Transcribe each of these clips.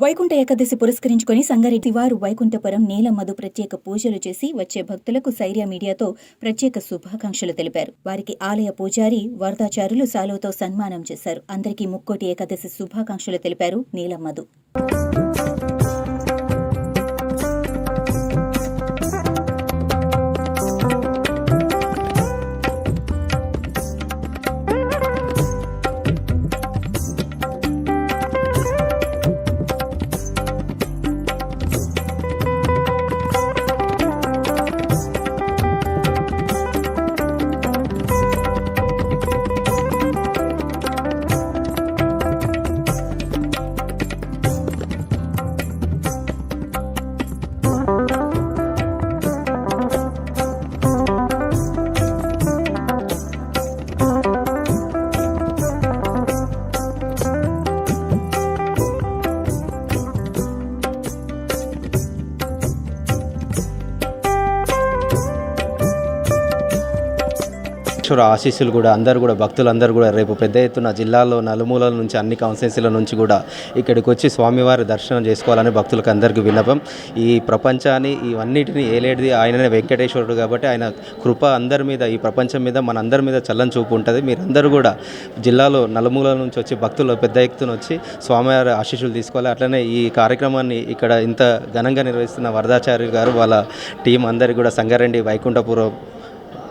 వైకుంఠ ఏకాదశి పురస్కరించుకొని సంగారెడ్డి వారు వైకుంఠపురం నీలమధు ప్రత్యేక పూజలు చేసి వచ్చే భక్తులకు సైర్య మీడియాతో ప్రత్యేక శుభాకాంక్షలు తెలిపారు. వారికి ఆలయ పూజారి వరదాచారులు సాలువతో సన్మానం చేశారు. అందరికీ ముక్కోటి ఏకాదశి శుభాకాంక్షలు తెలిపారు నీలమధు. ఆశీస్సులు కూడా అందరూ కూడా భక్తులందరూ కూడా రేపు పెద్ద ఎత్తున జిల్లాలో నలుమూలల నుంచి అన్ని కాన్స్టిట్యున్సీల నుంచి కూడా ఇక్కడికి వచ్చి స్వామివారి దర్శనం చేసుకోవాలని భక్తులకు అందరికీ విన్నపం. ఈ ప్రపంచాన్ని ఇవన్నిటిని ఏలేడిది ఆయననే వెంకటేశ్వరుడు కాబట్టి ఆయన కృప అందరి మీద, ఈ ప్రపంచం మీద, మన అందరి మీద చల్లని చూపు ఉంటుంది. మీరందరూ కూడా జిల్లాలో నలుమూలల నుంచి వచ్చి భక్తులు పెద్ద ఎత్తున వచ్చి స్వామివారి ఆశీస్సులు తీసుకోవాలి. అట్లనే ఈ కార్యక్రమాన్ని ఇక్కడ ఇంత ఘనంగా నిర్వహిస్తున్న వరదాచార్య గారు వాళ్ళ టీం అందరికీ కూడా సంగారెడ్డి వైకుంఠపురం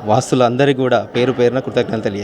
వాస్తులందరికీ కూడా పేరు పేరున కృతజ్ఞతలు తెలియజేస్తారు.